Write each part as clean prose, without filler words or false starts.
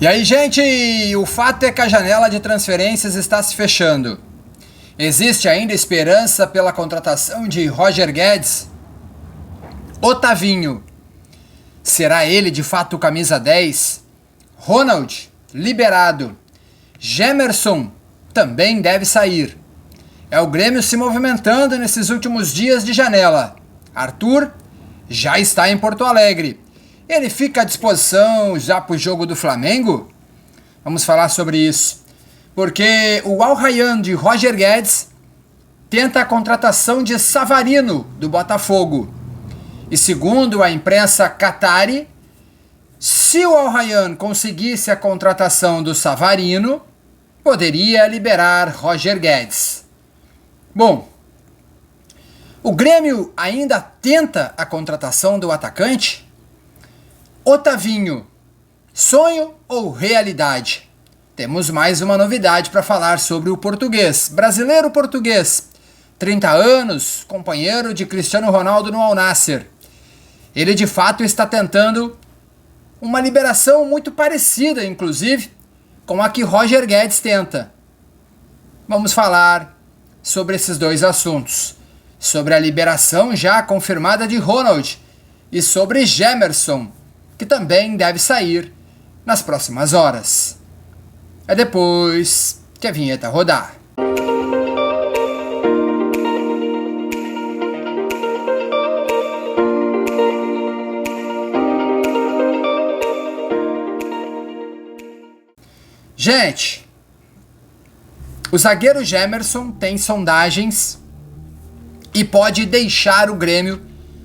E aí, gente, o fato é que a janela de transferências está se fechando. Existe ainda esperança pela contratação de Roger Guedes? Otavinho, será ele de fato o camisa 10? Ronald, liberado. Gemerson também deve sair. É o Grêmio se movimentando nesses últimos dias de janela. Arthur já está em Porto Alegre. Ele fica à disposição já para o jogo do Flamengo? Vamos falar sobre isso. Porque o Al Rayyan de Roger Guedes tenta a contratação de Savarino do Botafogo. E segundo a imprensa qatari, se o Al Rayyan conseguisse a contratação do Savarino, poderia liberar Roger Guedes. Bom, o Grêmio ainda tenta a contratação do atacante? Otavinho, sonho ou realidade? Temos mais uma novidade para falar sobre o português. Brasileiro português, 30 anos, companheiro de Cristiano Ronaldo no Al Nassr. Ele de fato está tentando uma liberação muito parecida, inclusive, com a que Roger Guedes tenta. Vamos falar sobre esses dois assuntos. Sobre a liberação já confirmada de Ronald e sobre Gemerson, que também deve sair nas próximas horas. É depois que a vinheta rodar. Gente, o zagueiro Gemerson tem sondagens e pode deixar o Grêmio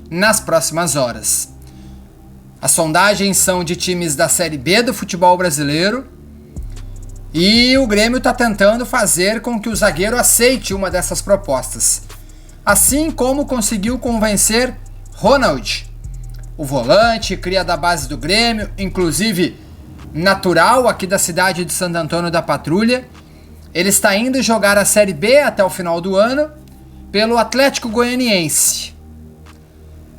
nas próximas horas. As sondagens são de times da Série B do futebol brasileiro e o Grêmio está tentando fazer com que o zagueiro aceite uma dessas propostas. Assim como conseguiu convencer Ronald, o volante, cria da base do Grêmio, inclusive natural aqui da cidade de Santo Antônio da Patrulha. Ele está indo jogar a Série B até o final do ano pelo Atlético Goianiense.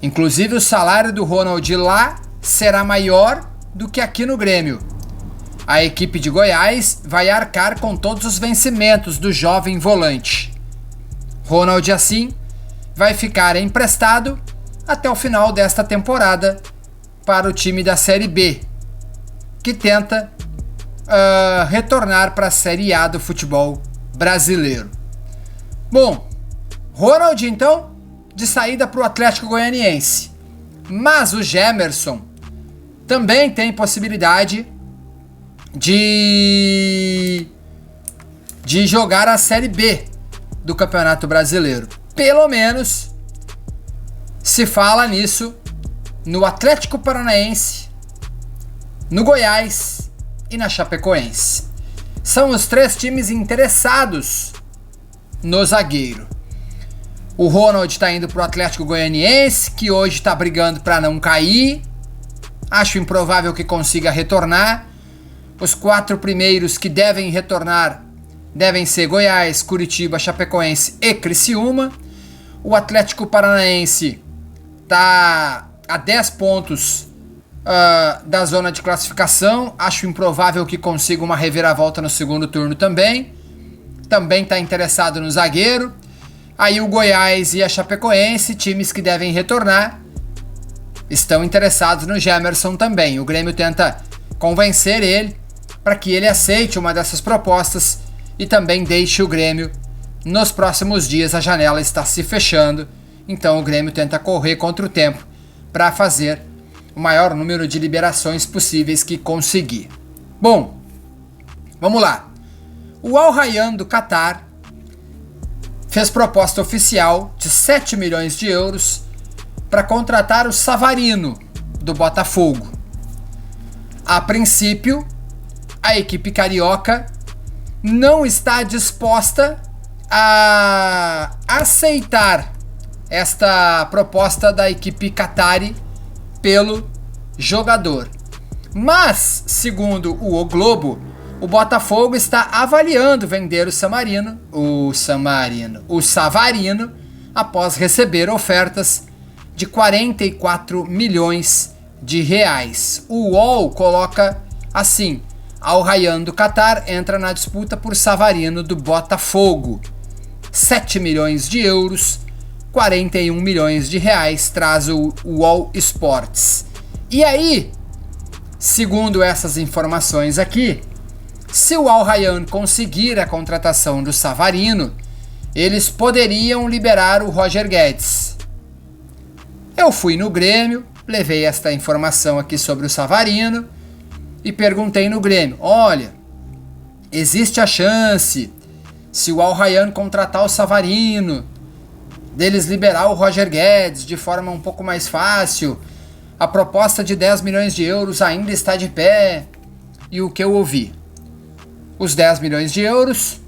Inclusive o salário do Ronald lá será maior do que aqui no Grêmio. A equipe de Goiás vai arcar com todos os vencimentos do jovem volante. Ronald, assim, vai ficar emprestado até o final desta temporada para o time da Série B, que tenta retornar para a Série A do futebol brasileiro. Bom, Ronald, então, de saída para o Atlético Goianiense. Mas o Gemerson também tem possibilidade de jogar a Série B do Campeonato Brasileiro. Pelo menos se fala nisso no Atlético Paranaense, no Goiás e na Chapecoense. São os três times interessados no zagueiro. O Ronald está indo para o Atlético Goianiense, que hoje está brigando para não cair. Acho improvável que consiga retornar. Os 4 primeiros que devem retornar devem ser Goiás, Curitiba, Chapecoense e Criciúma. O Atlético Paranaense está a 10 pontos da zona de classificação. Acho improvável que consiga uma reviravolta no segundo turno também. Também está interessado no zagueiro. Aí o Goiás e a Chapecoense, times que devem retornar, estão interessados no Gemerson também. O Grêmio tenta convencer ele para que ele aceite uma dessas propostas e também deixe o Grêmio nos próximos dias. A janela está se fechando, então o Grêmio tenta correr contra o tempo para fazer o maior número de liberações possíveis que conseguir. Bom, vamos lá. O Al Rayyan do Catar fez proposta oficial de 7 milhões de euros para contratar o Savarino do Botafogo. A princípio, a equipe carioca não está disposta a aceitar esta proposta da equipe qatari pelo jogador. Mas, segundo o Globo, o Botafogo está avaliando vender o Savarino após receber ofertas de 44 milhões de reais. O UOL coloca assim: Al Rayyan do Catar entra na disputa por Savarino do Botafogo. 7 milhões de euros, 41 milhões de reais, traz o UOL Sports. E aí, segundo essas informações aqui, se o Al Rayyan conseguir a contratação do Savarino, eles poderiam liberar o Roger Guedes. Eu fui no Grêmio, levei esta informação aqui sobre o Savarino e perguntei no Grêmio, olha, existe a chance, se o Al Rayyan contratar o Savarino, deles liberar o Roger Guedes de forma um pouco mais fácil, a proposta de 10 milhões de euros ainda está de pé. E o que eu ouvi? Os 10 milhões de euros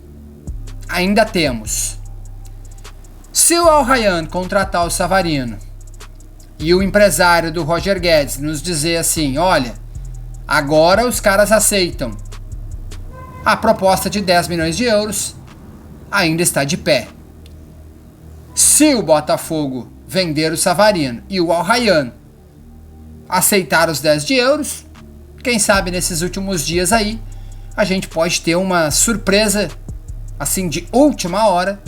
ainda temos. Se o Al Rayyan contratar o Savarino e o empresário do Roger Guedes nos dizer assim, olha, agora os caras aceitam, a proposta de 10 milhões de euros ainda está de pé. Se o Botafogo vender o Savarino e o Al Rayyan aceitar os 10 de euros, quem sabe nesses últimos dias aí a gente pode ter uma surpresa assim de última hora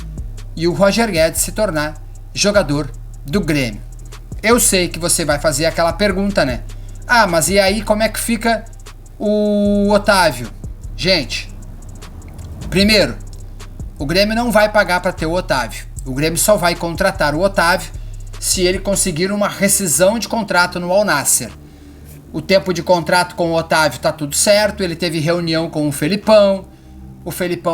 e o Roger Guedes se tornar jogador do Grêmio. Eu sei que você vai fazer aquela pergunta, né? Ah, mas e aí como é que fica o Otávio? Gente, primeiro, o Grêmio não vai pagar para ter o Otávio. O Grêmio só vai contratar o Otávio se ele conseguir uma rescisão de contrato no Al Nassr. O tempo de contrato com o Otávio tá tudo certo, ele teve reunião com o Felipão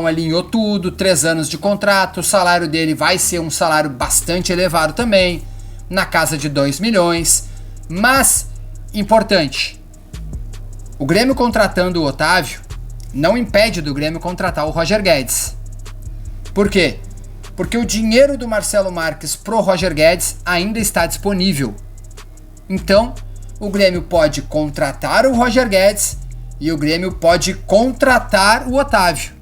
alinhou tudo, 3 anos de contrato, o salário dele vai ser um salário bastante elevado também, na casa de 2 milhões, mas, importante, o Grêmio contratando o Otávio não impede do Grêmio contratar o Roger Guedes. Por quê? Porque o dinheiro do Marcelo Marques pro Roger Guedes ainda está disponível. Então, o Grêmio pode contratar o Roger Guedes e o Grêmio pode contratar o Otávio.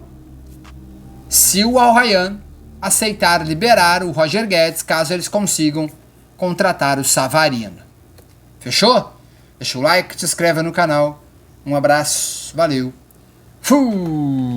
Se o Al Rayyan aceitar liberar o Roger Guedes, caso eles consigam contratar o Savarino. Fechou? Deixa o like, se inscreva no canal. Um abraço, valeu. Fui!